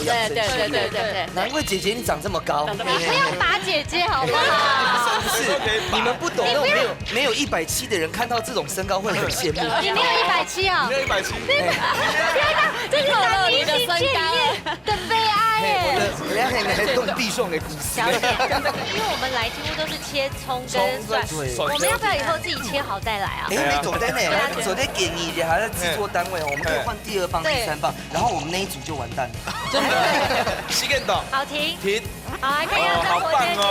养生系列。对。难怪姐姐你长这么高。你不要打姐姐好不好？不是，你们不懂那种没有170的人看到这种身高会很羡慕。你没有170啊？没有170。这是男明星见面的悲哀耶。我的动必送给故事。小点，因为我们来几乎都是切葱跟蒜，我们要不要以后自己切好再来啊？哎，你总在呢，昨天给你的还在制作单位，我们可以换第2棒、第3棒，然后我们那一组就完蛋了。真的。西根岛。好停。停。好，来看一下这火箭节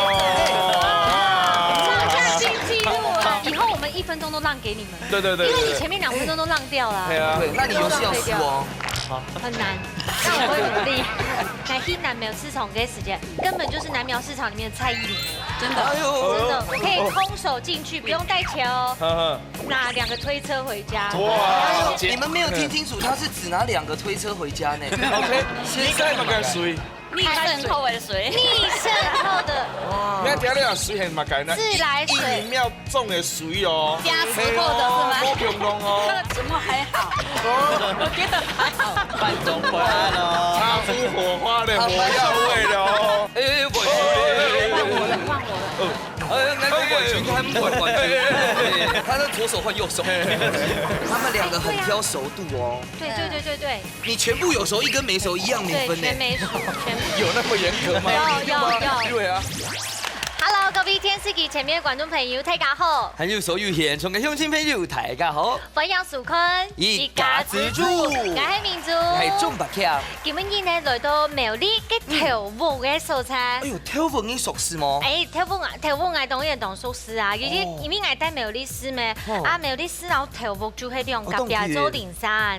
创下新纪录啊！以后我们1分钟都让给你们。对。因为你前面2分钟都让掉了。对啊。对，那你游戏要输哦。很难，但我会努力。来听南苗市场这时间，根本就是南苗市场里面的蔡依林，真的，真的，我可以空手进去，不用带钱哦。拿2个推车回家。哇！你们没有听清楚，他是只拿2个推车回家呢。OK， 现在嘛该水。逆渗透的水，逆渗透的。你看听你讲水很嘛该那自来水1秒种的水哦，加磁扣的是吗？好平long哦。怎么还好？我觉得还好。半中回来了，擦出火花的火药味了哦。换我了。难怪冠军他们冠军，他的左手换右手，他们2个很挑熟度哦。对。你全部有熟，一根没熟一样没分呢。全没熟，全部。有那么严格吗？有。对啊。Hello， 各位電視機前面嘅觀眾朋友，大家好。還有所有現場嘅鄉親朋友，大家好。歡迎樹坤，一家之主，我係民族，係鐘白橋。今日呢來到苗栗嘅跳舞嘅素材。哎呦，跳舞你熟悉嗎？跳舞我當然懂熟悉啊，因為我帶苗栗市咩，苗栗市然後跳舞就係用隔壁周鼎山。哎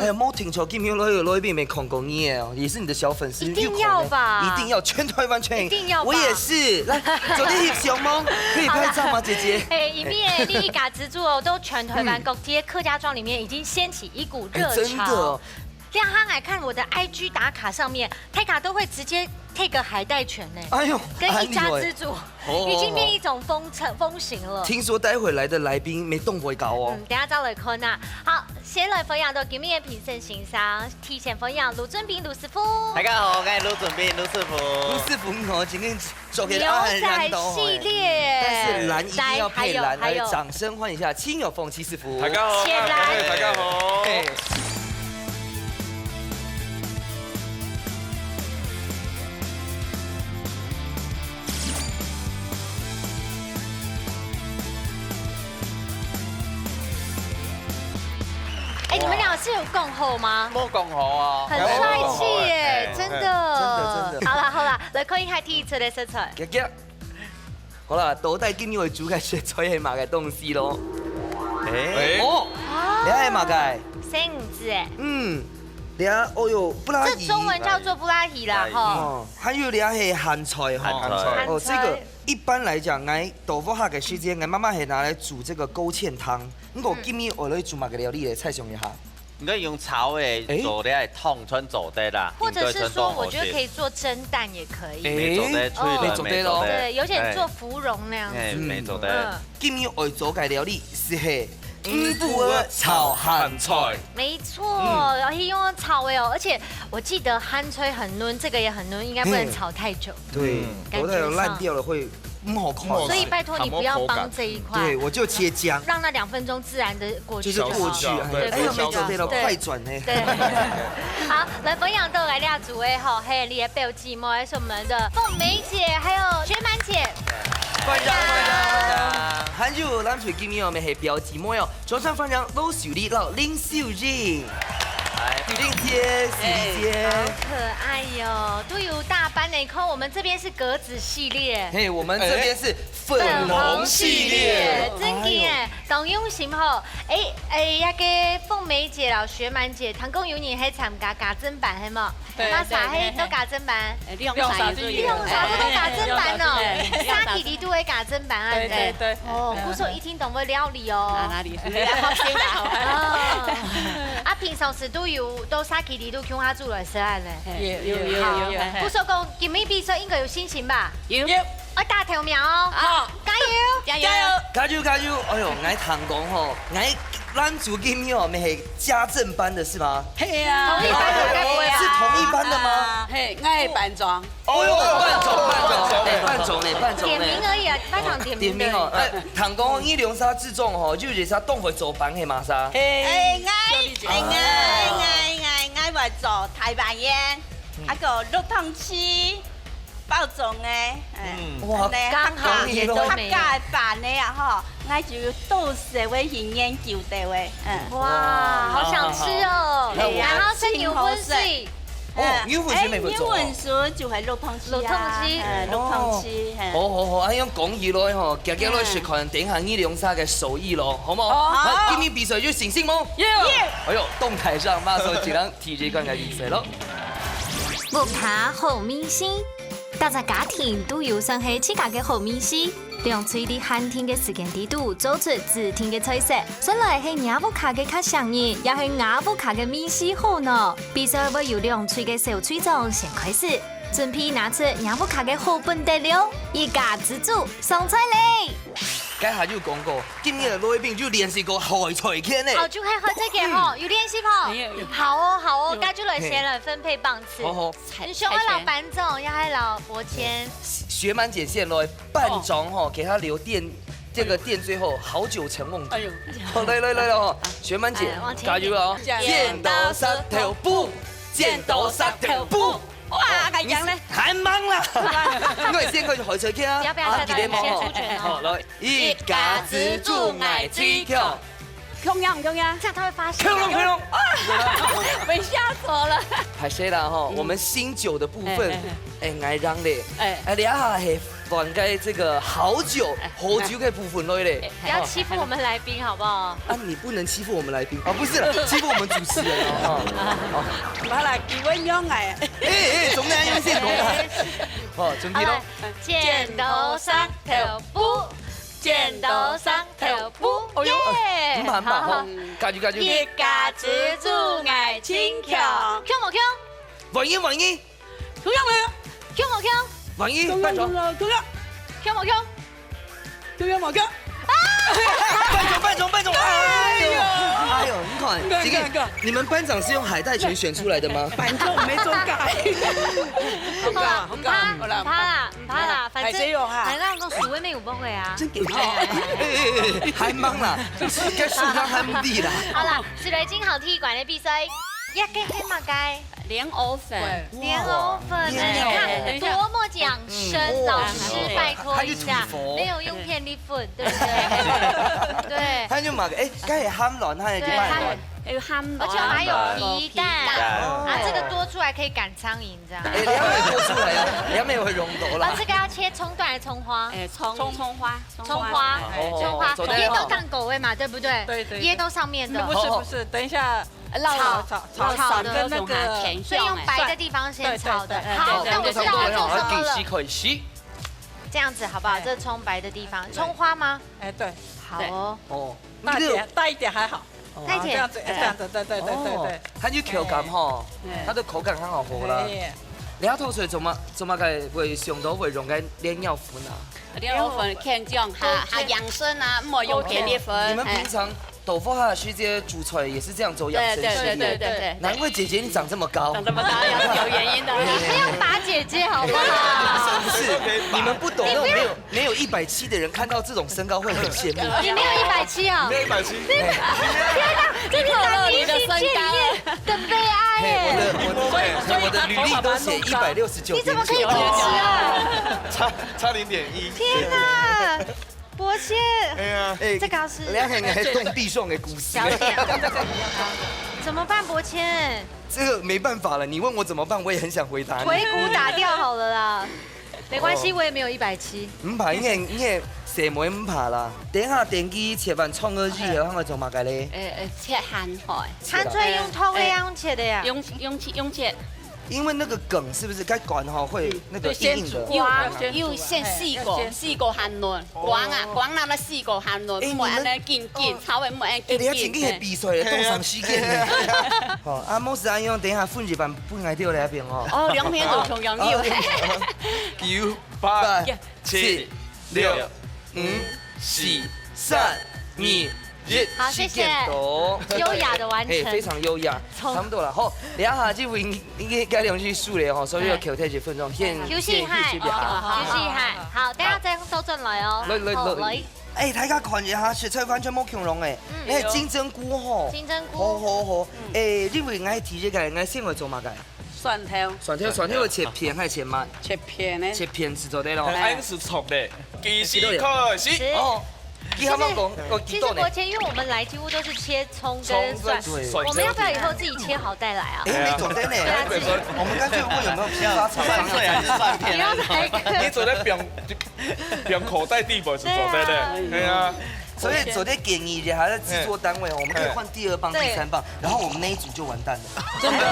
呀，冇聽錯，今天攞一遍沒看過你哦，也是你的小粉絲。一定要吧？一定要，全台灣全。一定要。我也是。來，昨天翕相嗎？可以拍照嗎，姐姐？哎，一面另一家之主哦，都全台灣各街客家莊裡面已經掀起一股熱潮。真的。亮哈來看我的 IG 打卡上面，泰卡都會直接 take 海帶拳呢。哎呦，跟一家之主已經變一種風行了。聽說待會來的來賓沒動過高哦。等下再來看啊。好，先來分享到今日嘅評審欣賞，提前分享盧準彬盧師傅。大家好，我係盧準彬盧師傅。盧師傅你好，今天做給牛仔系列，但是藍一定要配藍，來有掌聲歡迎一下親友鳳七師傅。大家好，大家好。哎，你們倆是有共好嗎？冇共好啊，很帥氣耶，真的。真的。好啦，來看一下第一次的色彩。好啦，倒帶今日會煮嘅食材係乜嘅東西咯？哦，你係乜嘅3個字哎。你啊，哦呦，布拉提。這中文叫做布拉提啦，哈。還有你係鹹菜哈。哦，這個一般來講，我豆腐蝦嘅時間，我媽媽係拿來煮這個勾芡湯。我今日我來煮乜嘅料理嚟菜上一下。你可以用炒誒做啲係湯春做的啦，或者是說，我覺得可以做蒸蛋也可以。沒做的，沒做的。對，有點做芙蓉那樣子。沒做的。今日我做嘅料理是係五布爾炒鹹菜。沒錯，然後用炒的哦，而且我記得鹹菜很嫩，這個也很嫩，應該不能炒太久。對，我太爛掉了會不好看。所以拜託你不要幫這一塊。對，我就切薑，讓那2分鐘自然的過去。就是過去，對，哎呀，沒做對了，快轉呢。對。好，來分享到來倆組誒吼，還有你的表姐妹，還是我們的鳳梅姐，還有雪滿姐。歡迎。還有咱最今日我們係表姐妹哦，早上分享老秀麗老林秀靜。雨玲姐，秀麗姐，好可愛喲！都有大班呢，看我們這邊是格子系列，嘿，我們這邊是粉紅系列，真嘅，當用心吼。那個鳳梅姐老雪滿姐，唐公有你喺參加家政班係冇？那啥嘿都家政班，利用啥都家政班哦，沙體里都會家政班啊，對。哦，不說一聽懂會料理哦。哪裡？好先啦。啊，平常時都沙體里都叫他做來食啊咧。有。不說講，今日比賽應該有信心吧？有。我打條苗哦。好，加油！加油！哎呦，我同講吼，我咱组今天哦，我们是家政班的是吗？嘿呀，同一班的该不会是啊？同一班的吗？嘿，爱扮装。哦哟，半种点名而已啊，班长点名的。点名哦，唐公伊凉沙自重吼，就是啥冻回走班的嘛啥。愛話做台灣煙，一個肉湯翅包粽嘅，哇剛好也都客沒有。家飯嘅啊嗬，愛就到時會現研究的喎，哇，好想吃哦！然後是牛粉水，哦，牛粉是咪會做？英文書就係肉湯翅肉湯翅肉湯翅，好，咁樣講起來吼，夾夾來學看頂下伊涼沙嘅手藝咯，好唔好？好，今天比賽就醒醒夢。哎呦，動台上馬上就能提這款嘅比賽咯。木卡好明星，大家家庭都有算係自家嘅好明星。兩嘴的寒天嘅時間地度做出自天嘅菜色，算來係亞布卡嘅較上癮，也係亞布卡嘅明星好呢。比賽會由兩嘴嘅小隊長先開始，準備拿出亞布卡嘅好本得了，一家之主上菜嚟。剛才就講過，今日嘅來賓就練習過海菜天呢。好，就可以喝這個吼，有練習吼。好哦，好哦，該就來先來分配棒次。好，你選我老班總，要係老伯謙。學滿姐先來半種吼，給他留電，這個電最後好久成夢。哎呦，好來哦，學滿姐加油哦！剪刀石頭布，剪刀石頭布。哇，係樣咧，太忙啦！因為先佢就海菜天啊，要不要再先出拳哦？好，來，一家之主愛吃巧，強樣，這樣他會發現。開龍，被嚇死了。拍攝啦哈，我們新酒的部分，愛讓咧，你下係放喺這個好酒嘅部分內咧。不要欺負我們來賓，好不好？啊，你不能欺負我們來賓啊，不是啦，欺負我們主持人哦。唔係啦，幾位樣嘅。總之用先講啦。好，準備咯。剪刀石頭布，剪刀石頭布，耶！唔怕，好，加住。一家之主愛親巧，強冇強？王英，強樣強冇強？王英，班長。強冇強？班長，哎呦，你看，這個你們班長是用海帶拳選出來的嗎？班長沒做解。唔怕啦，反正那個數位沒有崩會啊。還忙啦，這個數量還唔低啦。好啦，是來金好體育館的比賽，一個黑馬街。蓮藕粉，蓮藕粉，你看多麼講生，老師拜託一下，沒有用片的粉，對不對？對。他就買個，剛才喊軟，他也就賣軟。而且還有皮蛋，啊，這個多出來可以趕蒼蠅，這樣。你還沒多出來啊？你還沒有融到啦。啊，這個要切蔥段還是蔥花？蔥花，椰豆當狗味嘛，對不對？對。椰豆上面的。不是，等一下。炒的跟那個甜，所以用白的地方先炒的。好，那我知道要做什麼了。這樣子好不好？這蔥白的地方，蔥花嗎？哎，對。好哦。哦。大一點還好。大一點。這樣子，對。它就口感哈，它的口感很好喝啦。你下頭水怎麼個會上到會用嘅蓮藕粉啊？蓮藕粉看這樣，還養生啊，唔好用甜的粉。你們平常豆腐哈學姐煮菜也是這樣做養生系列。對。難怪姐姐你長這麼高。長這麼高有原因的。你不要打姐姐好不好？不是，你們不懂那種沒有170的人看到這種身高會很羨慕。你沒有170啊？沒有170。天哪，這是拿明星見面的悲哀耶！我的履歷都寫169.9。你怎麼可以這樣啊？差0.1。天哪！伯謙，哎呀，這個是兩個人還動地上的故事。小點，怎麼辦？伯謙，這個沒辦法了，你問我怎麼辦，我也很想回答你。腿骨打掉好了啦，沒關係，我也沒有170。唔怕，因為蛇妹唔怕啦。等下電機切完創個日，然後做乜嘅咧？切鹹菜。鹹菜用湯嘅用切的呀？用切。因為那個梗是不是該管哈會那個硬硬的？要先試過หั่嫩，廣南的試過หั่嫩，唔係安尼緊，炒嘅唔係安緊。你一前幾日比賽咧，凍上時間嘅。好，阿莫是安樣，等下分一半搬嚟掉嚟一邊哦。哦，兩邊都同樣要。9、8、7、6、5、4、3、2、好，谢谢。优雅的完成，非常优雅，差不多了。好，两下这位应该两句数了哈，所以要扣太几分钟，休息下，休息下。好，等下再收進來哦。來。哎，大家看一下，食材完全冇強濃誒，你係金針菇吼。金針菇。好。誒，你會愛提這個，愛先會做乜嘅？蒜頭會切片還是切末？切片呢？切片是做的咯。安是錯的，其實可惜。哦。其實國切，因為我們來幾乎都是切蔥跟蒜，我們要不要以後自己切好帶來啊？哎，你總在呢？我們乾脆問有沒有批發廠蒜碎還是蒜片？不要再你走在表口袋地板是走在的，對啊。所以昨天建議一下制作單位，我們可以換第2棒、第3棒，然後我們那一組就完蛋了。真的？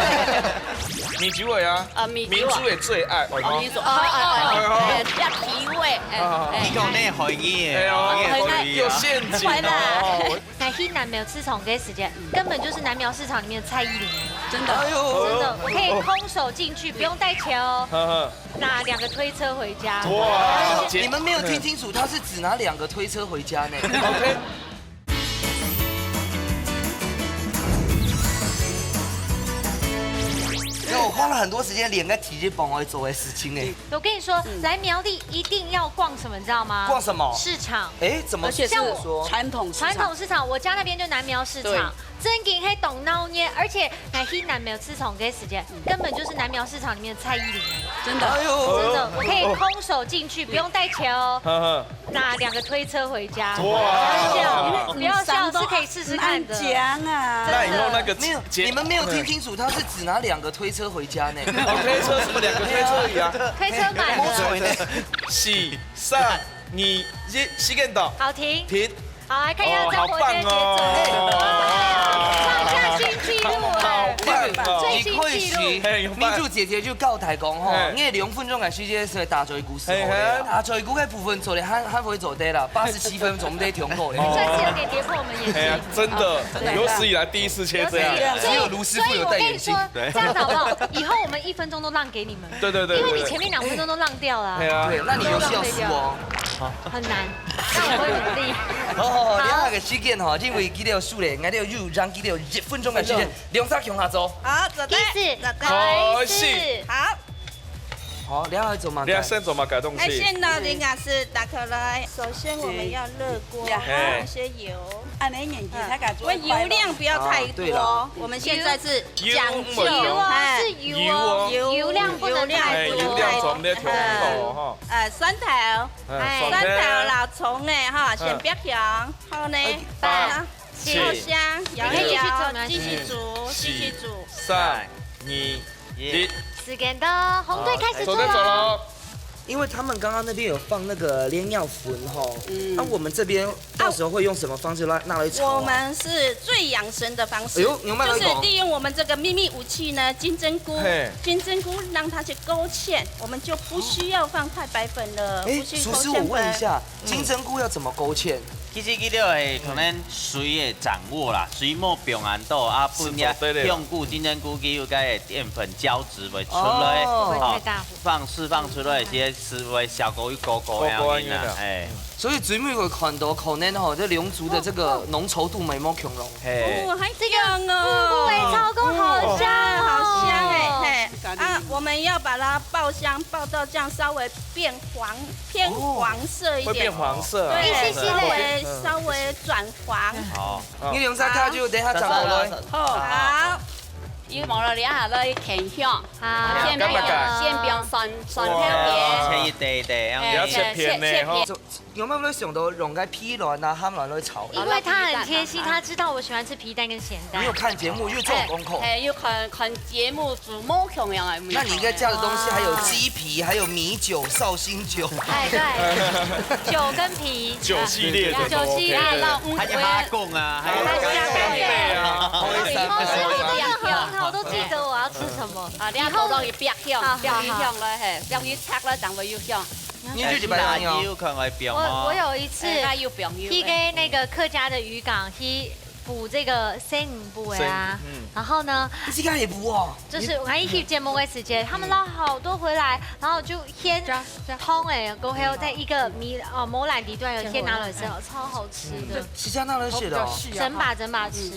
米菊味啊，明珠也最愛。民族要提味，呢個咩海魚？有陷阱哦。來新南苗市場嘅時間，根本就是南苗市場裡面的蔡依林，真的，真的，我可以空手進去，不用帶錢哦。拿2個推車回家。哇！你們沒有聽清楚，他是只拿2個推車回家呢。OK。因為我花了很多時間練個體力幫我做的事情哎。我跟你說，來苗栗一定要逛什麼，你知道嗎？逛什麼？市場。哎，怎麼？而且是傳統市場，我家那邊就南苗市場。真嘅係動鬧呢，而且來新南苗市場嘅時間，根本就是南苗市場裡面的蔡依林，真的，真的，我可以空手進去，不用帶錢哦，拿2個推車回家。哇！不要笑，是可以試試看的。講啊！那以後那個沒有，你們沒有聽清楚，他是只拿2個推車回家呢。推車什麼2個推車而已啊？推車買的。4、3、2、1，時間到。好，停。停。好，來看一下張博軒節奏。哇，創下新紀錄哎！最新紀錄。民主姐姐就告台講吼，因為2分鐘嘅時間是大嘴股時候的，大嘴股嘅部分做的還會做得啦，87分鐘得通過的。算是有點跌破我們眼鏡。真的，有史以來第一次切這樣。只有盧師傅有戴眼鏡。這樣子好不好？以後我們1分鐘都讓給你們。對。因為你前面2分鐘都讓掉了。對，那你遊戲要輸哦。很難，但我會努力。好，你下個時間吼，因為記得有輸咧，我哋要讓記得有1分鐘嘅時間，兩隻向下走。好，走的。開始。好。好，你要做嘛？你要先做嘛改東西？先到你家是打開來，首先我們要熱鍋，放些油。按你年紀才敢做。油量不要太多，我們現在是講究哦，是油哦，油量不能太多。油量從呢條路哈。蒜頭，老蔥呢哈，先煸香，後呢爆香，搖一搖，繼續煮。3、2、1。時間到，紅隊開始做了。因為他們剛剛那邊有放那個蓮藥粉吼，那我們這邊到時候會用什麼方式拿來炒？我們是最養生的方式，就是利用我們這個秘密武器呢，金針菇，讓它去勾芡，我們就不需要放太白粉了。哎，廚師，我問一下，金針菇要怎麼勾芡？其實佢哋係可能水嘅掌握啦，水冇平衡到啊，本嘢用菇金針菇佢有個澱粉膠質會出來，釋放出來些是會效果會高樣嘅，哎。所以最尾會看到可能吼，這龍族的這個濃稠度沒冇強濃。哦，還這樣哦，對，超夠好香，好香哎，啊，我們要把它爆香，爆到這樣稍微變黃，偏黃色一點。會變黃色。對，稍微轉黃。好，你兩隻卡就等下轉過來。好。要望落你一下咧，甜香，先不用蒜片，切一塊塊，要切片呢。有沒有想到用個皮卵啊、ham卵來炒？因為他很貼心，他知道我喜歡吃皮蛋跟鹹蛋。你有看節目，又做功課。要看節目煮冇同樣嘅。那你應該加的東西還有雞皮，還有米酒、紹興酒。哎，對，酒跟皮。酒系列的。酒系列，還有蝦貢啊，還有干貝啊。我都記得我要吃什麼。啊，以後都要煸香咧，係，煸魚拆咧，就會要香。你就白油可能會煸哦。我有一次去給那個客家的漁港去补这个生五步的啊，然后呢，你这个也补哦，就是我看一期节目的时间，他们捞好多回来，然后就先烘哎，过后在一个摩兰地段有先拿了之后，超好吃的。是加拿大血的哦，整把吃，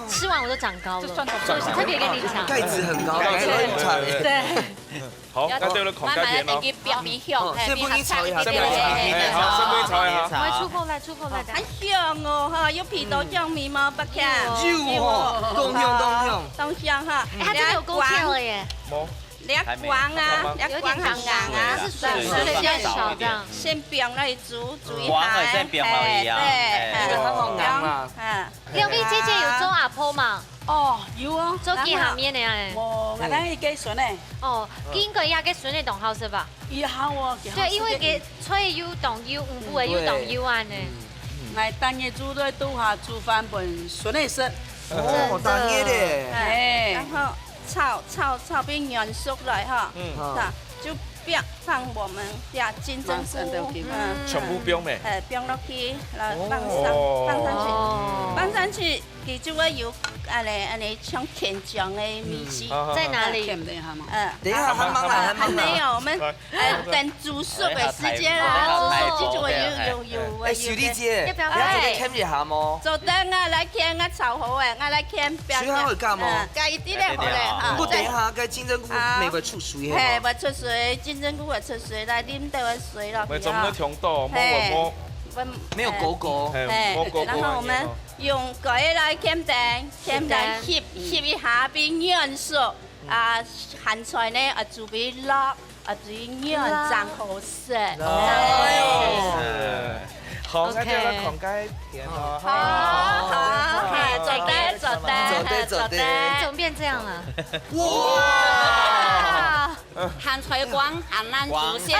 吃完我就长高了，特别跟你讲，盖子很高，盖子很长。对。好，那对了，孔盖田哦。先不你炒一下，好，先不你炒一下。来出口来的。很香哦，哈，有皮豆酱米吗？不看。有哦，东香哈。它这个有勾芡了耶。两光啊，两光很硬啊，是水比较少这样。先冰来煮一光会先冰好一样。对，很好硬嘛。两位姐姐有做阿婆吗？哦，有哦，做几下面的呀？我咱去给孙诶。哦，应该也给孙的动好是吧？也好哦，对，因为给吹有动有，五步的有动有安的。来当夜煮在煮下煮饭本孙诶食。哦，当夜的。哎，然后炒变软熟了哈，就放我们家金针菇，全部冰没？冰落去，然后放上去，佢就會有安尼像甜醬的米絲。在哪里？等一下，還沒有，我們等煮熟的時間啦，煮熟就會有。小麗姐，要不要你做啲 cam 一下麼？做得我來 cam 我炒好嘅，我來 cam 表。水還會加麼？加一啲咧好咧。不，等一下，個金針菇未會出水嘅。係，會出水，金針菇會出水，來啉到嘅水落去。沒怎麼調到，沒有狗狗。然後我們用蓋來醃蛋，醃蛋煸一下變軟熟。鹹菜呢煮俾落，煮軟真好食。好，那就來孔蓋田哦。走的。怎麼變這樣了？哇！鹹菜光，鹹爛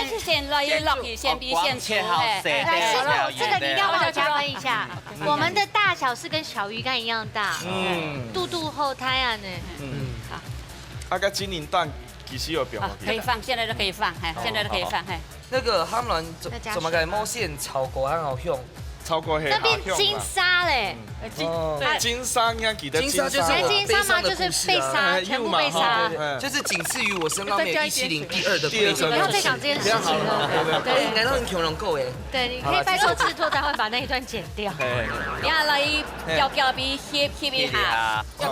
煮先落去，先煸先煮。來，這個你要我加分一下。我們的大小是跟小魚乾一樣大，肚肚後胎啊呢。好。啊個金銀蛋其實有變。可以放，現在都可以放，現在都可以放。那個他們怎麼個毛線炒過很好用？超過黑。那變金沙嘞。金沙應該記得。金沙就是我悲傷的故事啊，全部被殺，就是僅次於我身高沒有170第二的悲傷。不要再講這件事情了。對，難道很窮人夠誒？對，你可以拜託製作單位把那一段剪掉。你下來叫俾煸一下，要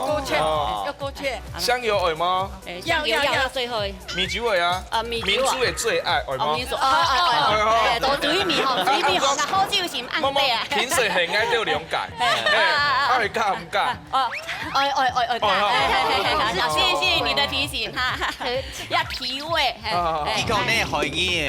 勾芡。香油會嗎？要最後。米酒會啊。民主嘅最愛會嗎？做水米吼，水米吼，好酒是唔啱嘅啊。平時係愛到兩解。他會加唔加？謝謝你的提醒哈，要提味。一口內可以，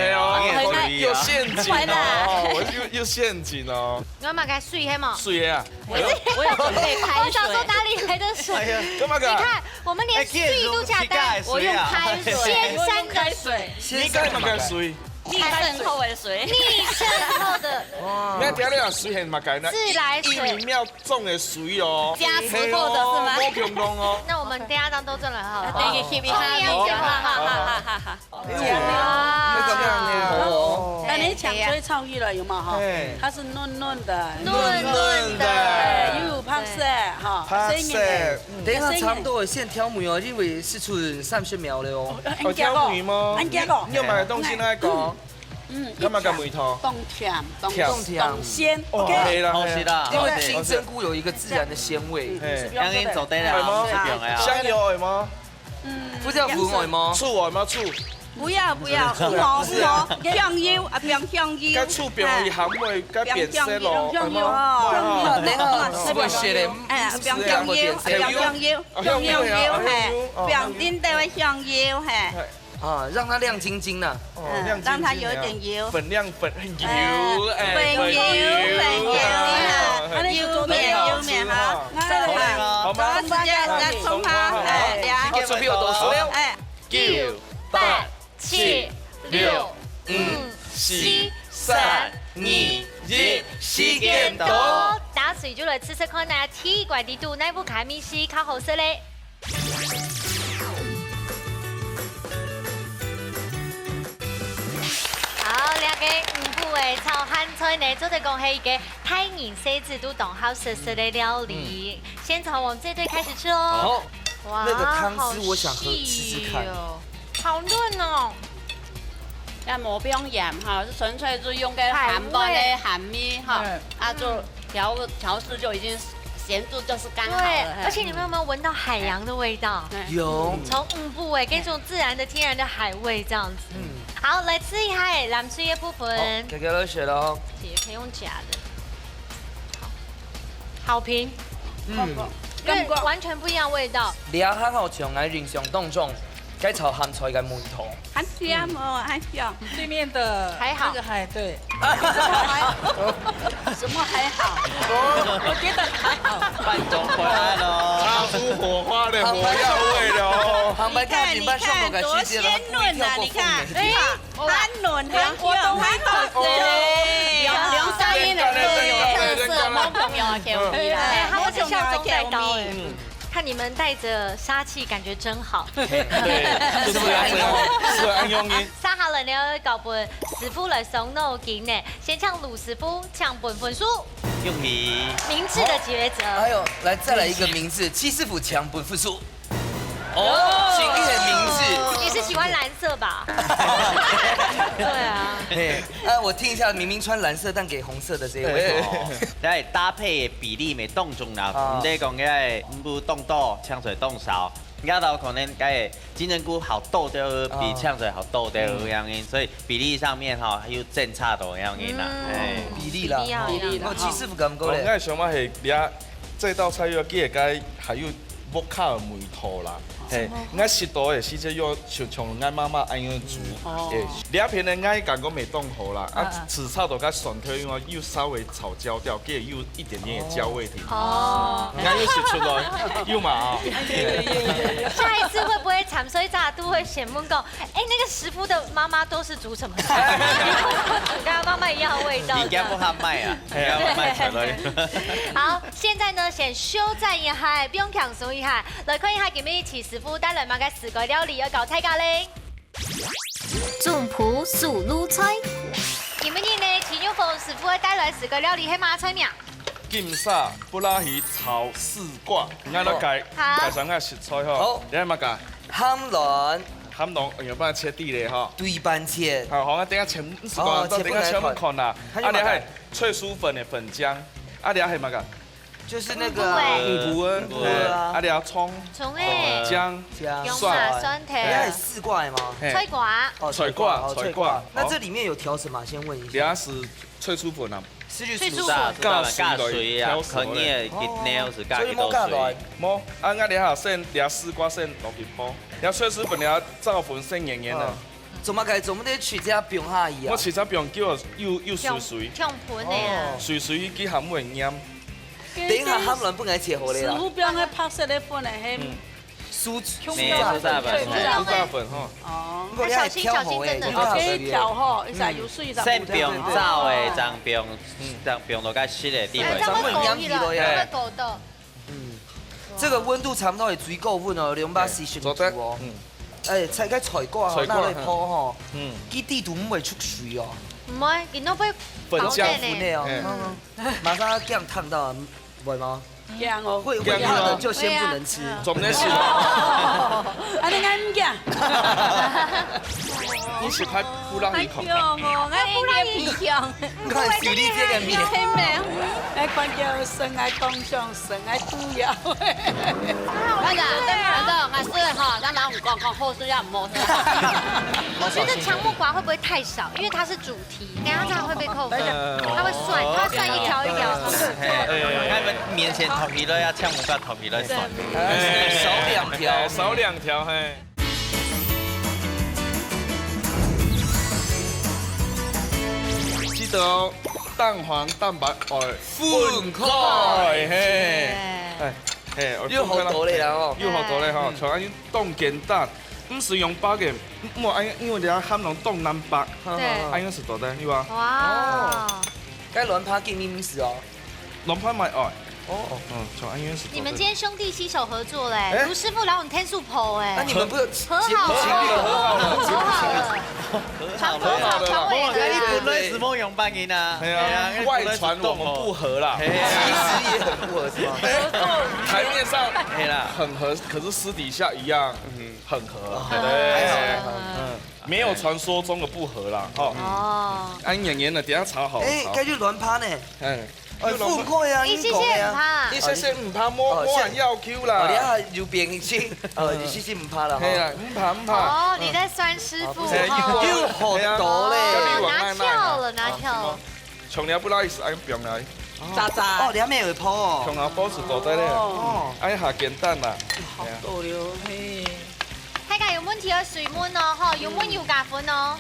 有陷阱哦，有陷阱哦。我嘛該水黑嘛？水啊！我有準備開水。我想說哪裡來的水？幹嘛？你看，我們連水都加蛋，我用開水，仙山的水。你幹嘛個水？逆滲透的水，逆滲透的。你睇你話水係咪解呢？自來水1秒種的水哦，加石頭的是嗎？冇平東哦。那我們等下當都正了哈。等一煸一下，好。但你搶水炒魚了有嘛哈？它是嫩嫩的，又有拍色哈，拍色。等一下差不多先挑梅哦，因為是出30秒了哦。挑梅嗎？你有買東西來講？咁咪個梅頭。凍甜，凍鮮。OK 啦，好食啦。因為金針菇有一個自然的鮮味。香煙做得啦，香油會嗎？不是要胡外嗎？醋會嗎？醋？不要，香油啊，變香油。個醋變為鹹味，個變色咯。香油哦，等下是不是的？變香油，變點的香油係。啊，讓它亮晶晶的，讓它有點油。粉油，粉油哈，好嗎？直接再沖下，好，準備有多少了？9、8、7、6、5、4、3、2、1，時間到。打水就來試試看下鐵怪地度，哪部卡米西較好食咧？好，2個5步的会炒咸菜呢，做的讲是一个泰人细致都当好食食的料理。先从我们这队开始吃哦。好，哇，那个汤汁我想喝吃吃看。好嫩哦。也冇不用盐哈，纯粹就用个韩版的韩米哈，就调试就已经咸度就是刚好了。而且你们有没有闻到海洋的味道？有。从部位跟这种自然的天然的海味这样子。好，来吃一下蓝水的部分。给热水喽。也可以用夹的。好评。跟完全不一样味道。俩很好像爱人上当中。该炒咸菜嘅梅头，还香哦，还香。对面的还好，这个还对。什么还好？我觉得还好。半种回来了，擦出火花的火药味了。航班看你看多鲜嫩啊！你看，很嫩，很香，很好吃。两三年的特色，冇朋友嘅口味啦。他们是笑中带高哎。看你们带着杀气，感觉真好。对，是安用音。沙哈人呢搞本师傅来送肉金呢，先抢鲁师傅抢本分数。用你明智的抉择。还有，来再来一个名字，七师傅抢本分数。哦，请你的名字。你是喜欢蓝色吧？对啊。我听一下，明明穿蓝色但给红色的这一位。在搭配的比例咪当中啦，唔得讲嘅唔冻多，呛水冻少。而家可能嘅金针菇好豆的比呛水好豆的样音，所以比例上面哈有正差的样音啦。比例啦，比例啦。七师傅咁讲咧。我想话系俩这道菜要记得该还有木卡的梅头啦。嘿，我适度的时间要像俺妈妈安样煮，两片的爱感觉没冻好啦，紫炒到甲蒜头因为又稍微炒焦掉，给有一点点的焦味体。哦，俺又是出来，有嘛啊？下一次会不会产水炸都会显问讲，那个师傅的妈妈都是煮什么菜？跟他妈妈一样的味道。你家不他卖啊？卖出来。好，现在呢，先休战一下，不用强松一下，来看一下今日起师傅带来嘛个4个料理要搞菜咖喱。总谱素卤菜。今日呢，秦玉凤师傅会带来4个料理，系嘛菜名？金沙布拉鱼炒丝瓜，俺都介上个食材吼。你系嘛介？ham卵。ham卵要帮它切地嘞哈。对半切。好，我等下切丝瓜，等下切木看啦。啊，你系脆薯粉的粉浆，啊，你系嘛介？就是那个五啊，你要葱、姜、蒜头，也是4挂吗？脆瓜，脆瓜。那这里面有调什么？先问一下。俩是脆薯粉啊，脆薯粉，加水啊，肯定料是加几多水。冇，啊，俺俩先俩丝瓜先落去煲，俩脆薯粉俩炸粉先圆圆的。怎么得取这冰下伊啊？我取这冰叫又水，香喷的啊，水去含会腌。等一下，他们不爱切好的啦。师傅不要那拍摄的粉嘞，嘿。酥炸粉哈。哦。小心真的。可以调吼，一下有水就。先冰灶的，将冰到该湿的地方。咱们养鱼了呀。狗的。这个温度差不多会水够温哦，200 cc 煮哦。菜该菜瓜哦，拿来泡吼。基地都唔会出水哦。唔会，见到被粉浆的哦。马上姜烫到。会吗？姜哦，会烫的就先不能吃，总得是。啊，你眼姜。你是拍布拉鱼孔？香哦，我布拉鱼香。看小李这个面。哎，关键生爱东上，生爱猪腰。我是哈，咱老五讲后事要摸。我觉得姜木瓜会不会太少？因为它是主题，等下这样会被扣分。它会算，它算一条一条。他们面前头皮都要姜木瓜头皮都算。少2条嘿。记得哦，蛋黄、蛋白分开嘿。又好多嘞哦，哈，像安尼冻煎蛋，唔是用白嘅，莫安因为俩含拢冻南白，安尼是多的，有啊。哇！该卵趴给你唔是哦，卵趴买爱，哦，从安源石。你们今天兄弟携手合作嘞，卢师傅来我们天数婆哎。那你们不是和好了？传闻你本来是梦永班赢啊。对啊，外传我们不合啦。其实也很不合是吗？台面上很合，可是私底下一样很合。对，没有传说中的不合啦。哦。安演员呢，等下炒好。该就乱拍呢。富贵啊，你谢谢唔怕，你谢谢唔怕摸要 Q 啦。你下右边先，你谢谢唔怕啦。係啊，唔怕。哦，你在酸師傅。又好多嘞，拿跳了，拿跳了。從了不拉是按表來。渣渣。哦，兩面會鋪哦。從了包是多啲咧。哦。按下簡單啦。好多了，嘿。睇下有問題嘅水燜哦，嗬，有燜要加粉哦。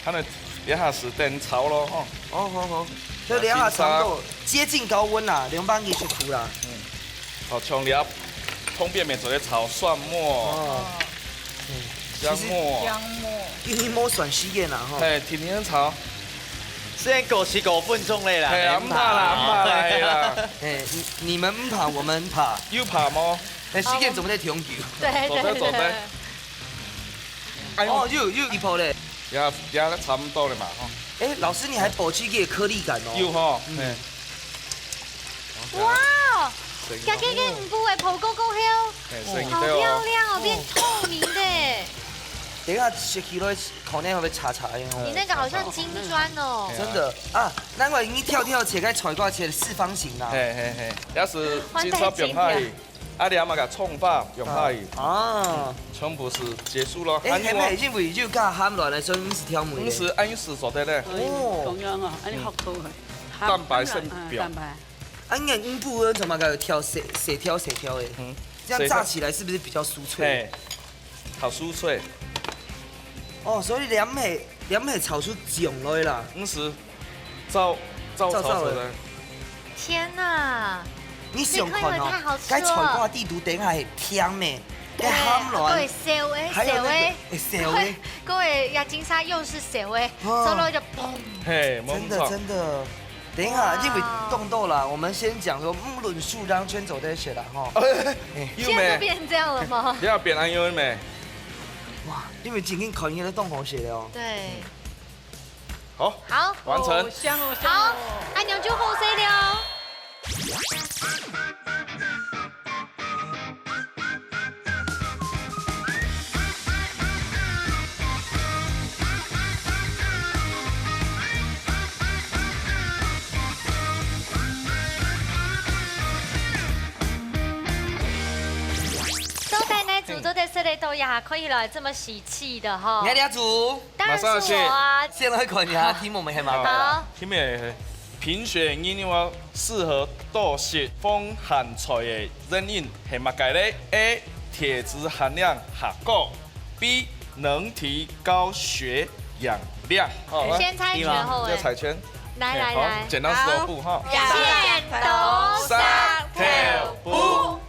睇嚟一下是電炒咯，哦，好。就兩下長度接近高溫啦，2班給出庫啦。好，從了通便面做啲炒蒜末，姜末，你冇蒜絲嘅啦，嗬。係甜甜炒。先5分鐘咧啦。係啊，唔怕啦。你們唔怕，我們怕。要怕麼？時間怎麼在調酒？對。哦，又一鋪咧。也差唔多了嘛，老師你還保持個顆粒感哦。有吼，哇，家己嘅五菇嘅葡高高香，好漂亮哦，變透明的。等下食起來口內會不會擦擦的？你那個好像金磚哦。真的啊，難怪你跳切開菜瓜切四方形啦。也是金炒變態。啊，你阿媽個沖法用派啊，全部是結束咯。係咪因為就加鹹落來，所以唔是挑梅？唔是安是做的咧。哦，咁樣啊，安尼學到佢。蛋白性表。安個五步怎麼個挑細挑的？這樣炸起來是不是比較酥脆？好酥脆。哦，所以兩係炒出醬來啦。唔是，照出來。天哪！你想看哦，該菜瓜地圖頂下係甜嘅，嘅鹹軟，對，小嘅，小嘅，各位亞金沙又是小嘅，收落就嘣。嘿，真的，等一下，因為凍到啦，我們先講說論述讓圈走在一起啦，哈。現在都變成這樣了嗎？你要變安優沒？哇，因為今天烤應該都凍紅血了哦。對。好，完成。好，阿娘就後生了。煮做的色类豆芽可以来这么喜气的哈。你俩煮，当然是我啊。先來看一下題目咪係嘛？好。題目係貧血因為適合多食風寒菜嘅人飲係乜嘢咧 ？A. 鐵質含量下降 ，B. 能提高血氧量。先猜拳後要猜拳。來，剪刀石頭布哈。剪刀石頭布。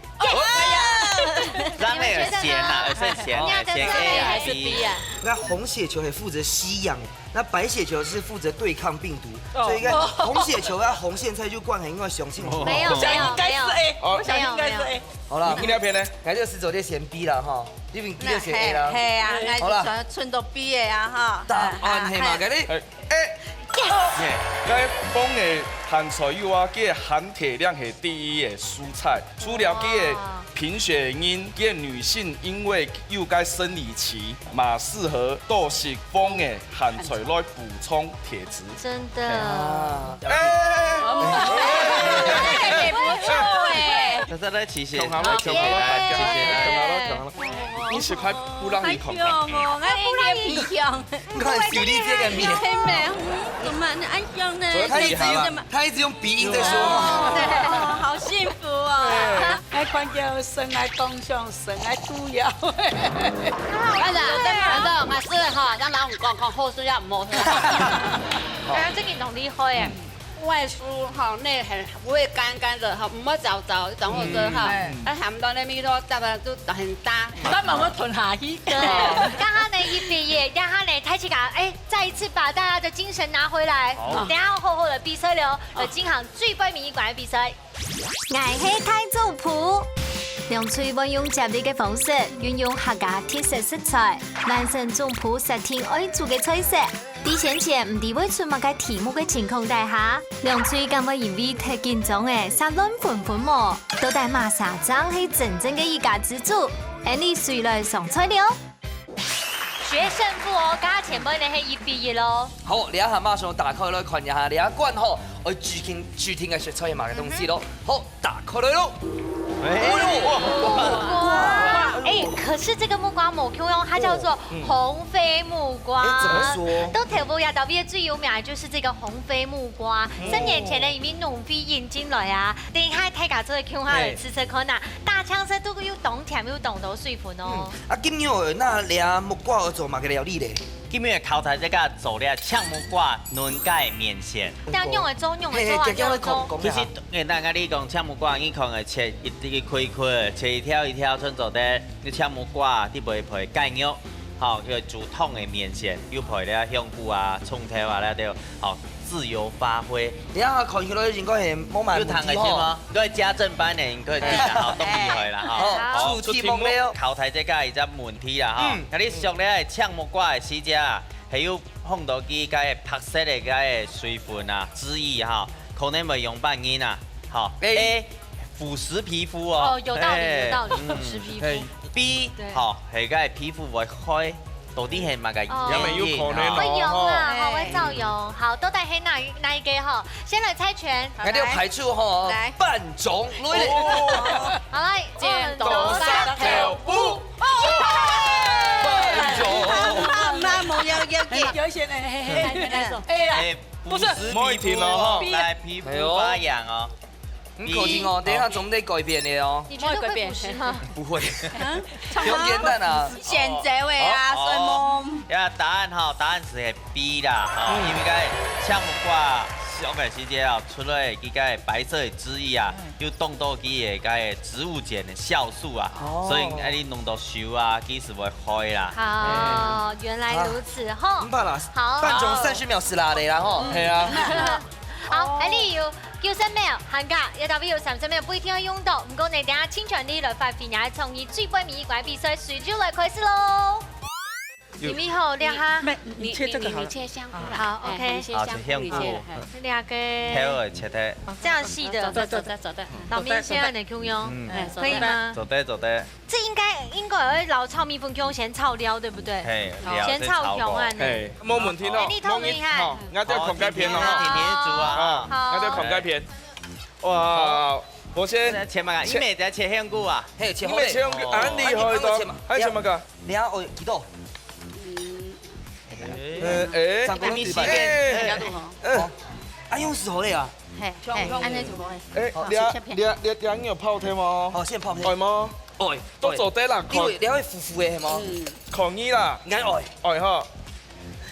讓你鹹啊，而是鹹的，鹹 A 還是 B 啊？那紅血球係負責吸氧，那白血球是負責對抗病毒，所以應該紅血球啊紅莧菜就灌很應該雄性。沒有，我想應該是 A。好啦，你那邊呢？那就走啲選 B 啦哈，你邊記得選 A 啦。係啊，好啦，春到 B 嘅啊哈。答案係嘛？嗰啲 A。該風嘅鹹菜柚啊，佢含鐵量係第一嘅蔬菜。除了佢嘅貧血因，佢女性因為有該生理期，嘛適合多食風嘅鹹菜來補充鐵質。真的。不錯哎。那再來謝謝，謝謝。你是塊布拉魚孔啊？我布拉魚孔，你看小麗這個面，怎麼安香呢？他一直用鼻音在說話，好幸福哦！愛看叫神愛動向，神愛主要。反正我是哈，讓老公講後事要摸。這個同你開誒。外酥哈，內很不會乾的哈，唔好糟，然後就哈，鹹到那邊都炸得都很大。咱慢慢吞下去。對，讓他呢一畢業，讓他呢抬起個，再一次把大家的精神拿回來。等下厚厚的比賽了，金行最敗民意館的比賽。爱是太祖谱。用嘴运用接力嘅方式，运用客家特色食材，完成总谱10天爱做嘅菜色。啲先前唔知會出乜嘅題目嘅情況底下，用嘴咁會因為太緊張嘅，撒亂盤盤喎，到底馬沙張係真正嘅一家之主。你誰來上菜了？決勝負哦，家前輩你係一比1咯。好，你一下馬上打開來看一下你一關吼，我主聽嘅食材係乜嘅東西咯。好，打開來咯。可是這個木瓜冇 Q 用，它叫做紅飛木瓜。怎麼說？都台灣亞島最有名的就是這個紅飛木瓜。3年前呢，移民農飛引進來啊，等下睇下這個 Q 下嚟吃看啊，大槍色都又凍甜又凍到水分哦。今日那倆木瓜要做乜嘅料理咧？今日考察這個做了炝木瓜嫩蓋麵線。這樣用來做，用來做啊，用來做。其實簡單跟你講，炝木瓜你可能切一塊塊，切一條一條，像做啲你炝木瓜，你袂配雞肉，好叫煮湯的麵線，又配了香菇啊、蔥條啊，那啲好自由發揮。你睇看起來應該係冇買有糖嘅先嗎？都係家政班嘅，應該知啦，好都厲害啦，好。出題目了，考題這個係一個問題啦，哈。那你熟咧炝木瓜嘅時節啊，係有放到幾個白色嘅個水分啊、汁液哈，可能會用半年啊，好。A 腐蝕皮膚哦。哦，有道理，有道理，腐蝕皮膚。B 好係個皮膚會開。到底係乜嘅？有冇有可能會用啊，好會照用。好，到底係哪一個哈？先來猜拳。我哋要排出哈半種類。好來，剪刀石頭布。半種。那冇有些來說。不是，唔可以停咯，來皮膚發癢哦。很可惜哦，等一下總得改變的哦。你覺得會不是嗎？不會，很簡單啊。選擇位啊，所以冇。呀，答案是 B 啦，哈，因為個炝木瓜熟嘅時節啊，出來佢個白色嘅汁液啊，又凍到佢個植物鹼嘅酵素啊，所以你弄到熟啊，佢是會開啦。好，原來如此哈。唔怕啦，好，半種30秒是啦，你啦吼。係啊。好，你要30秒，限價一代表要30秒，不一定要用到。唔過你等下清場啲來發現也係從以最杯米怪比賽水就來開始嘍。準備好兩下，你切這個好，你切香菇，好 OK，切香菇，兩個，條切的，這樣細的，走的，老面先嚟 Q 用，可以嗎？走的。這應該有老炒米粉 Q 先炒料，對不對？先炒香啊，冇問題咯。你透明哈，我哋狂雞片咯，甜煮啊，我哋狂雞片。哇，我先切乜噶？你咪在切香菇啊？嘿，切香菇，很厲害的，還有什麼個？你睇我幾多？三公米絲嘅，用手的啊？安尼就冇嘅。你有泡添嗎？哦，先泡添。愛嗎？愛，都做得啦。因為你可以糊糊嘅係嗎？可以啦。愛哈，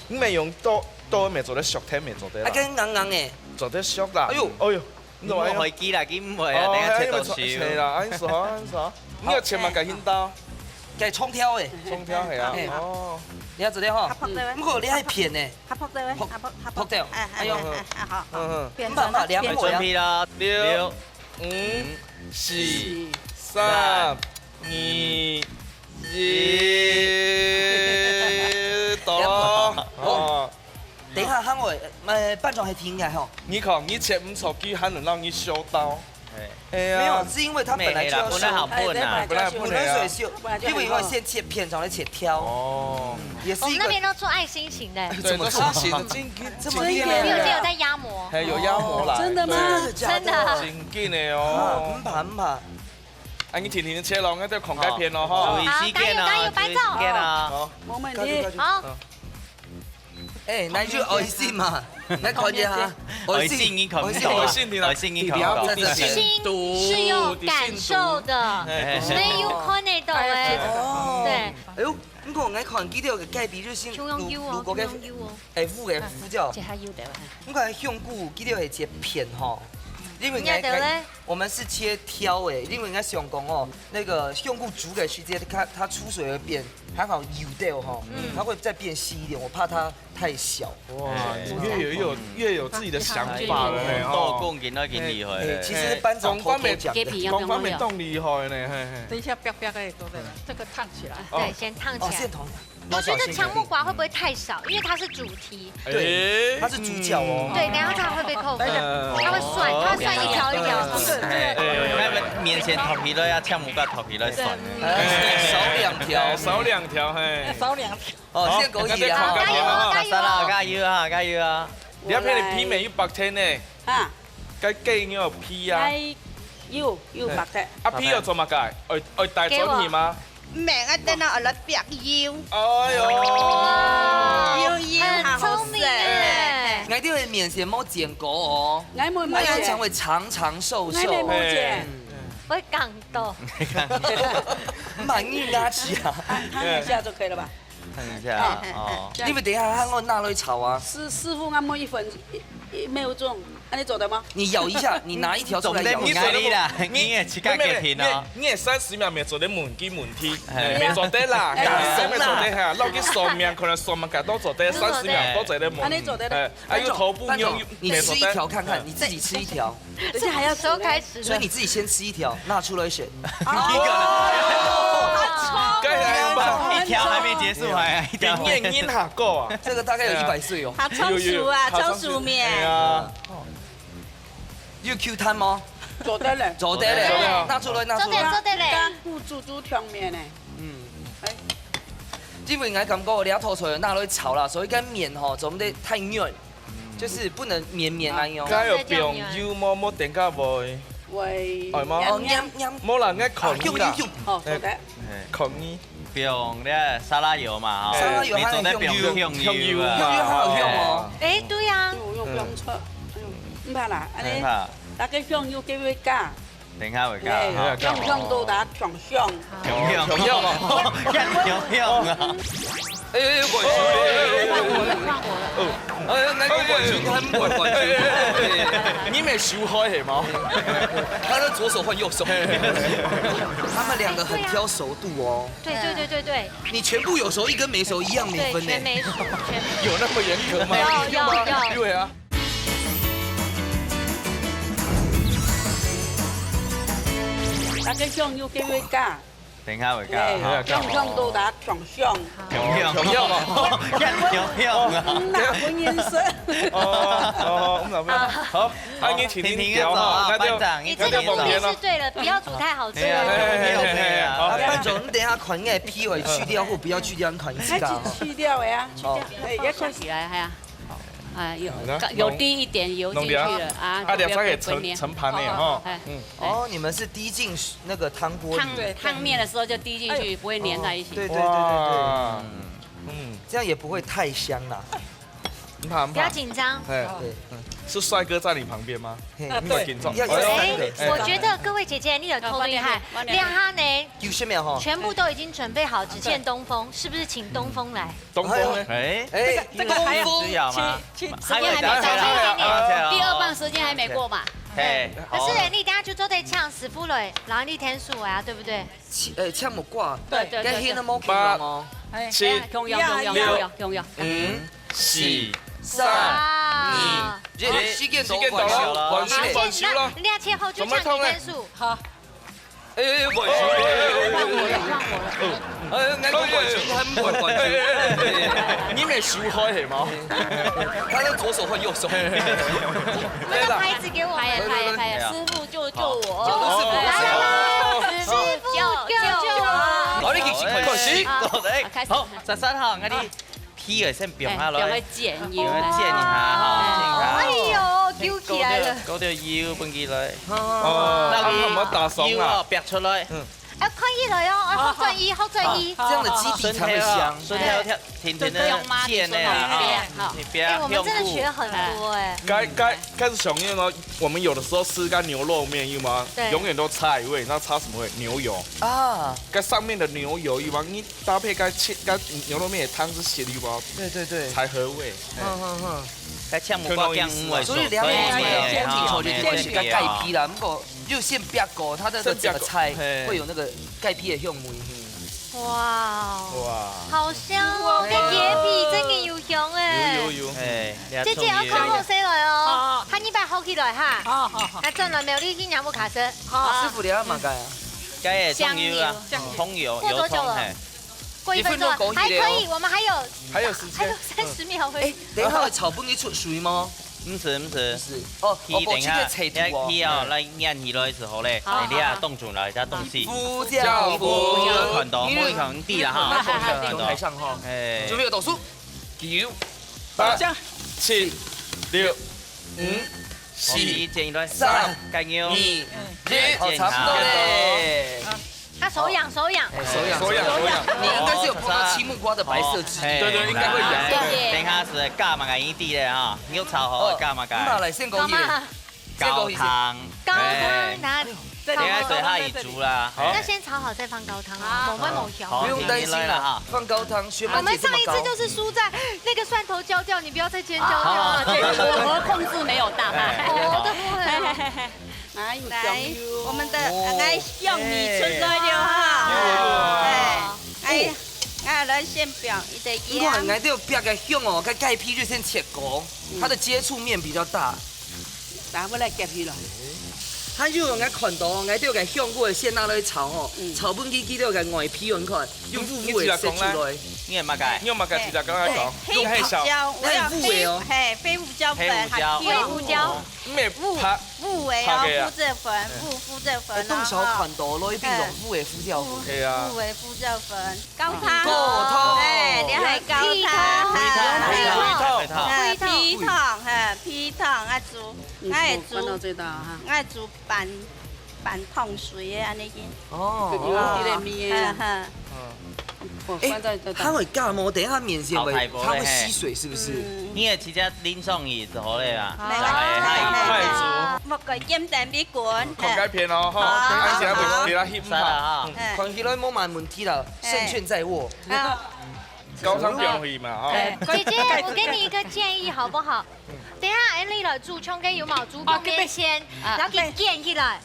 你咪用多咪做得熟啲咪做得啦。跟硬嘅。做得熟啦。哎呦，你唔會記啦，佢唔會啊，等下切到少。係啦，安傻。你要切乜嘅牽刀？計蔥條嘅。蔥條係啊。哦。你睇做啲嗬，不過你係片呢，撲掉，哎呦，好，唔怕兩個準備啦，6、5、4、3、2、1，到咯。哦，等下喊我，半種係甜嘅嗬。你看，你切唔錯，佢還能讓你修刀。沒有，是因為它本來就要修，本來水修，因為先切片，然後再切挑。哦，也是一個。我們那邊都做愛心型的。對，都心型的，這麼厲害。有在壓模。還有壓模啦。真的嗎？真的。真緊的哦。唔怕。啊，你甜甜的切咯，我哋狂雞片咯，哈。好，加油，白總。好，冇問題。好。哎，那就愛心嘛，來看一下。愛心你看，愛心你看，心是有感受的，沒有看得到誒。對。哎呦，你看我看幾條嘅雞皮就先，如果嘅係糊嘅糊咗。你看香菇幾條係切片吼。因為我們是切挑誒，因為人家想講哦，那個香菇煮嘅時間，它出水而變，還好油掉哈，它會再變細一點，我怕它太小。哇，越有越有自己的想法了呢。多讲囡仔更厉害。其实班长偷偷讲的，光方面动厉害呢。等一下，不要的，都对了，这个烫起来。对，先烫起来。线头。我觉得强木瓜会不会太少？因为它是主题。对，它是主角哦。对，等下这样会被扣分。它会算，它会算一条一条。那面线头皮了，呛木瓜头皮了算。少两条，嘿。少2条。哦，先枸杞啊！加油啊！加油啊！加油啊！你阿片你皮面要白天呢？啊，該雞要皮啊？要白的。啊皮要做乜嘅？愛大準鹽啊？命一定啊，嚟白腰。哎呦！很聰明耶！我一定會面線冇剪過哦。我冇我要成為長長瘦瘦。我冇剪。會感動。滿意牙齒啊！燙一下就可以了吧？燙一下哦。你們等一下喊我拿來炒啊。師傅按摩1分沒有中，那你做得嗎？你咬一下，你拿一條出來咬。你啦，你也去干給片哦。你也30秒沒做得門機門梯，沒做得啦，沒做得哈，落去10秒，可能10秒都做得，30秒都做得門。那你做得的？還有頭部用，你吃一條看看，你自己吃一條。而且還要時候開始。所以你自己先吃一條，拿出來選。一條還沒結束還一條。念音下個啊，這個大概有100歲哦。好倉鼠啊，倉鼠面。係啊。要 Q 攤嗎？做得嘞。做得嘞，拿出來，拿出來。做得嘞。干菇煮湯面呢。基本來感覺我哋一拖出來拿來炒啦，所以跟麵吼做唔得太軟，就是不能綿綿那樣。加入醬油冇點解會？會。係嗎？飲。冇人嘅窮啦。哦，做得。窮呢？不用咧沙拉油嘛，沙拉油還有香油，香油好香哦。哎，對呀。用不用錯？唔怕啦，安尼，那個香油幾位加？等下會加。香到達強香。強香啊！哎，冠軍，你沒收開係嗎？他的左手換右手。他們兩個很挑熟度哦。對。你全部有熟，一跟沒熟一樣沒分呢。全沒熟，有那麼嚴格嗎？有。對啊。那個香油幾位加？等下會加。香到達強香。強香啊！哪個顏色？哦，咁就好，安妮請聽調哈，班長，你這個部分是對了，不要煮太好吃。好，班長，你等下款嘅皮尾去掉或不要去掉，款自噶。去掉呀，要看起來，係啊。有滴一點油進去了啊，啊，兩個盛盤呢哈。哦，你們是滴進那個湯鍋裡。燙麵的時候就滴進去，不會粘在一起。對。這樣也不會太香啦。不要緊張。對。是帥哥在你旁邊嗎？對。我覺得各位姐姐，你有夠厲害。亮哈呢？全部都已經準備好，只見東風，是不是請東風來？東風呢？這個還需要嗎？時間還沒到，第2棒時間還沒過嘛？可是你等下就做對嗆師傅了，然後你天數呀，對不對？嗆木瓜。對。跟黑的冇強哦。 7、用。5、4、3、2，時間到了，換手了。你倆切後就嗆你天數。好。換我了。你沒收開係嗎？他的左手換右手。那個牌子給我。拍，師傅救我。師傅救我。好，你開始。好，13號，我哋皮兒先變下來。變去煎油。煎一下哈。哎呦，丟起來了。搞條油放起來。那我打鬆啊，煸出來。要快一來哦，好轉移。這樣的基底才會香。順條甜甜的煎呢啊，你別我們真的學很多哎。該是想念呢，我們有的時候吃個牛肉麵，有嗎？永遠都菜味，那差什麼味？牛油啊，該上面的牛油有嗎？你搭配該牛肉麵的湯是鹹的有嗎？對，才合味。該嗆木瓜醬味，所以兩個煎進頭就會是個蓋皮啦，不過就先煸過，它的整個菜會有那個蓋皮的香味。哇，好香哦！这椰皮真嘅有香哎。有。哎，姐姐我烤好些来哦，喊你把好起来哈。好。那转了没有？你去拿木卡车。好，师傅你要马盖啊。该葱油啊，葱油油葱嘿。过1分钟还可以，我们还有时间，还有30秒。哎，等一下炒饭你出水吗？唔是。哦，魚等下，魚哦，來醃魚來時候咧，你啊凍住來，再凍死。呼叫看到每場地啦哈，台上哈，哎，準備個倒數，9、8、7、6、5、4、3、2、1，好，差不多嘞。他手痒。你應該是有碰到青木瓜的白色汁，對，應該會癢。等下是加埋個魚啲咧哈，肉炒好加埋個。咁嚟先講嘢，高湯，拿。等下水下魚煮啦。要先炒好再放高湯啊，某味某調。不用擔心啦，放高湯。我們上一次就是輸在那個蒜頭焦掉，你不要再煎焦掉了。我控制沒有大嘛。我都不會。来，我們的愛香米出來了哈。哎，來先表一個鹽。你看，愛這表個香哦，個鈣皮就先切過，它的接觸面比較大。打不來夾皮了。它就用個看到，愛這個香過先拿來炒哦，炒半幾這個外皮你看，用腐腐的切出來。你係乜嘅？你用乜嘅？直接咁樣講。黑胡椒，我要黑胡椒粉，黑胡椒。咩腐拍？腐為哦，腐這粉。當時我看到咯，一邊用腐嘅腐椒粉。係啊。腐為腐椒粉，高湯。哎，你係高湯。皮湯，愛煮半桶水嘅安尼嘅。哦。它會乾嗎？等一下麵線會，它會吸水是不是？你係直接淋上去就好咧啊。太煮。莫個鹽蛋米滾。看改片哦，哈，等下會給它翕下。看起來冇乜問題啦，勝券在握。高湯不用去嘛，啊。姐姐，我給你一個建議好不好？等下你來煮蔥雞油毛煮個麵線，然後給煎起來。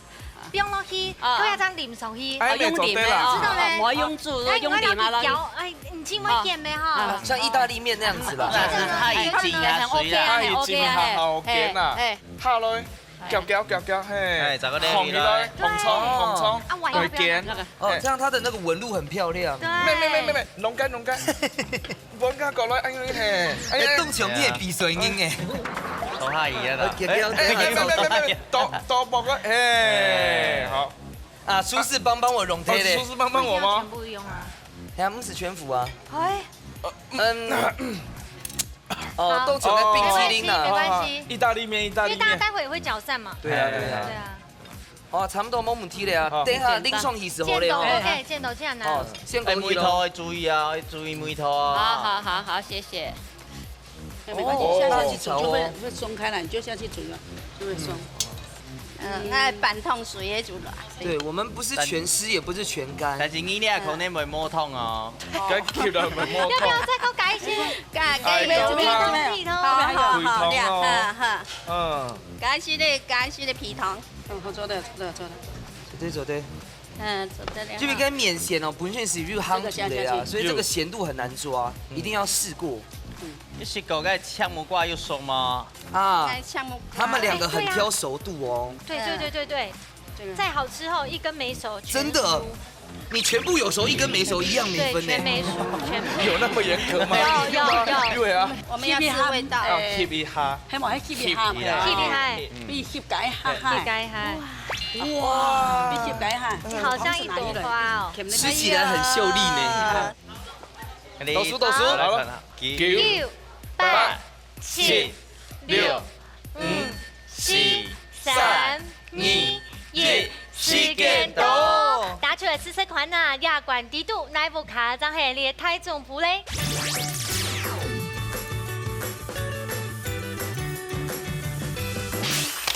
不用落去，都要這樣淋上去。用點咩？知道咧。我用煮，用點啊咯。哎，你今晚點咩哈？像意大利麵那樣子啦。它已經啊，水啊，它已經好乾啦。下來，攪，嘿。紅起來，紅蔥，會乾。哦，這樣它的那個紋路很漂亮。咩，弄乾。揾家過來，嘿。哎，動場你係鼻水音誒。好下嘢啦！多薄個，哎，好。啊，蘇氏幫我融貼咧。蘇氏幫我嗎？全部用啊。係啊，唔是全副啊。哎。哦，動場的冰淇淋啊。沒關係。意大利麵。因為大家待會也會攪散嘛。對啊。哦，差唔多冇問題咧啊。等下拎上去時候咧。OK，見到這樣啊。哦，先講梅頭注意啊，注意梅頭啊。好，謝謝。沒關係，下去煮就會鬆開了，你就下去煮了，就會鬆。那半桶水也煮了。對，我們不是全濕，也不是全乾。但是你呢可能會摸痛哦。要不要再給我改一些？改皮湯。好。改些的皮湯。好做的。對。做得了。這邊跟麵線哦，本身是入夯煮的啊，所以這個鹹度很難抓，一定要試過。你試過個炝木瓜有熟嗎？啊，他們兩個很挑熟度哦。對，再好吃後一根沒熟。真的，你全部有熟，一根沒熟一樣沒分呢。全沒熟，有那麼嚴格嗎？有。因為啊，我們要吃味道。keep 一下。希望係 keep 一下。必須解下。哇！必須解下。好像一朵花哦。吃起來很秀麗呢。倒數，好了，9、8、7、6、5、4、3、2、1，時間到。打出來試試看啊！亞冠低度哪部卡張係你的台中鋪咧？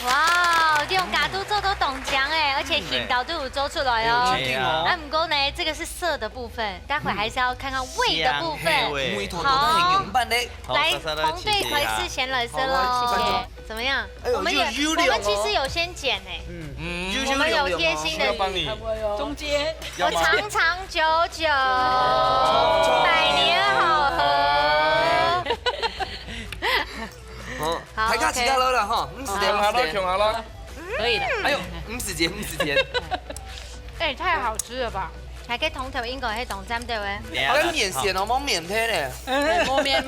哇！你用角度做到動醬誒，而且引导都有走出来哦。那不过呢，这个是色的部分，待会还是要看看味的部分。好，来，红队葵是先来色喽，谢谢。怎么样？我们其实有先剪哎，我们有贴心的，中间我长长久久，百年好合。大家自己攞啦哈，50點強下啦，強下啦，可以的。哎呦，50點。哎，太好吃了吧！还可以同頭英國係同針對嘅。跟面線哦，冇面皮咧。冇面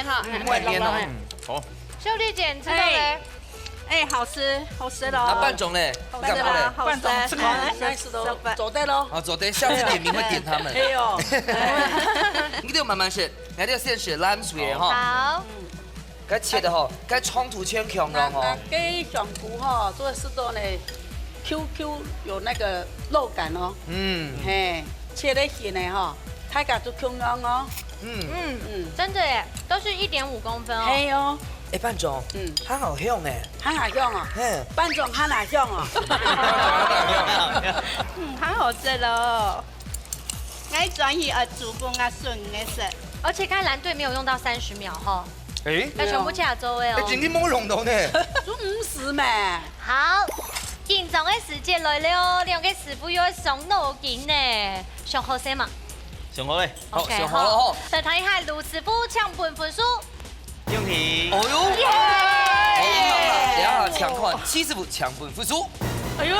哈，冇面哦。好。秀麗姐，知道咧？哎，好吃，好吃咯。啊，半種咧，干嘛咧？半種吃烤，下次都走對咯。好，走對，下次點名會點他們。哎呦，你都慢慢選，你都先選藍水哈。好。該切的吼，該衝突圈強了吼。給香菇哈，做的是多呢 ，QQ 有那個肉感哦。嘿，切的細呢哈，太家就強哦。真的耶，都是1.5公分哦。嘿喲。哎，半種，它好香哎。它哪香啊？半種它哪香啊？很好吃咯。我專意煮飯順嘅食。而且看藍隊沒有用到30秒哈。哎，要全部切下周位哦。今天冇弄到呢。做50咩？好，緊張嘅時間來了，兩個師傅要上腦筋呢，上好些嘛？上好嘞。好，上好了吼。再睇一下盧師傅搶分數。恭喜！哦呦，好，等下搶看7師傅搶分數。哎呦，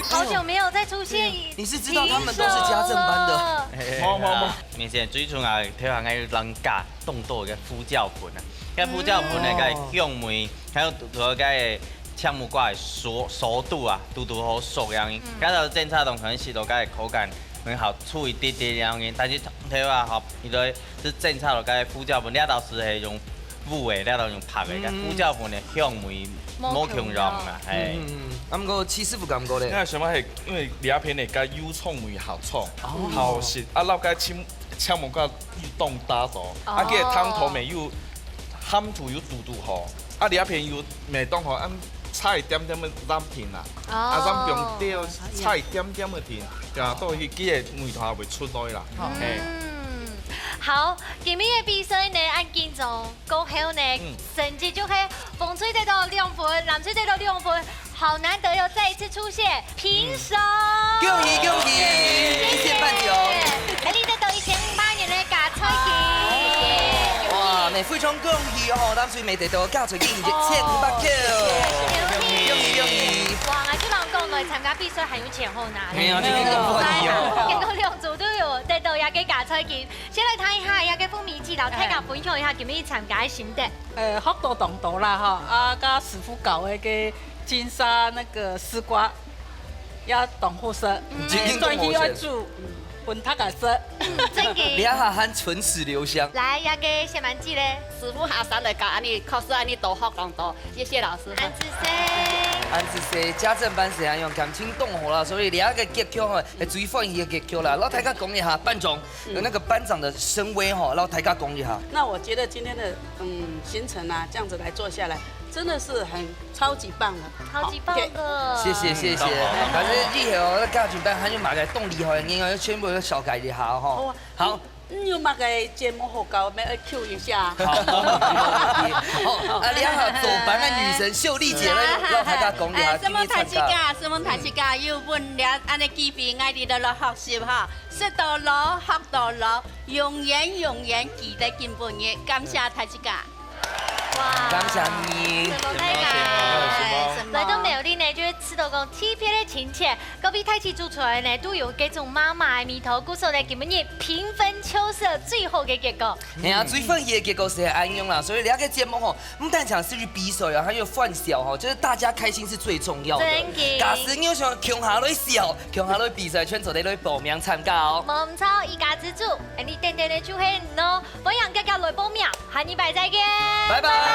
好久沒有再出現。你是知道他們都是家政班的？冇。面線最重要睇下愛人教動作嘅呼叫盤啊，cái呼叫盤咧個香味，還有除咗個炝木瓜嘅熟度啊，嘟好熟樣，加上政策同可能是到個口感很好，粗一啲啲樣，但是睇下吼，伊個是政策到個呼叫盤，你到時係用煮嘅，你到用拍嘅，個呼叫盤嘅香味冇強溶啊，係。咁個7師傅感覺咧？因為什麼係因為兩片嚟個油葱味好衝，好食，啊，撈個炝木瓜凍打咗，啊，佢個湯頭咪又含住又嘟好，啊，兩片又未凍好，差一點點嘅染片啦，啊，染用掉差一點點嘅片，就到佢啲嘅味道會出來啦。好，今日嘅比賽呢，按緊張過後呢，成績就係風吹得到2分，藍吹得到2分，好難得又再一次出現平手。恭喜恭喜！1件半酒，喺呢得到1500元嘅加菜金。哇，你非常恭喜哦！咱最未得到加菜金1500塊。恭喜！哇，我就能講來參加比賽還有前後拿咧。係啊，今天都不一樣。見到2組都有得到一個加菜金。先來睇一下一個風味指導，大家分享一下今日參加嘅心得。學到動到啦哈，啊，家師傅搞嘅個金沙那個絲瓜，要懂好食，專業要煮。分他個色，真兩下喊唇齒留香。來，一個謝曼記咧，師傅下山來教安尼考試安尼多學咁多，謝謝老師。安子 C 家政班是安用感情動好啦，所以兩個結局吼，係最歡喜嘅結局啦。然後大家講一下班長有那個班長的聲威吼，然後大家講一下。那我覺得今天的行程啊，這樣子來做下來。真的是很超級棒的，超級棒的，謝謝。反正以後那家政班還有買個動厲害，應該全部都小改一下哈。好。有買個節目好高，咩 Q 一下。好，好，啊，兩下走班的女神秀麗姐咧，讓大家講一下今日參加。什麼大家要本了安尼機會，我哋都來學習哈，識到老學到老，永遠記得進步嘅，感謝大家。哇！感謝你，什麼太感，來到美麗呢，就是吃到講特別的親切。隔壁太極做出來呢，都有這種媽媽的味道，故所呢，今日平分秋色，最後嘅結果。係啊，最歡喜嘅結果是安用啦，所以兩個節目吼，唔單講是去比賽啊，還有歡笑吼，就是大家開心是最重要的。假使你想強下來笑，強下來比賽，全做你來報名參加哦。冇唔錯，一家之主，你定定的就係喏，歡迎大家來報名，下禮拜再見，拜拜。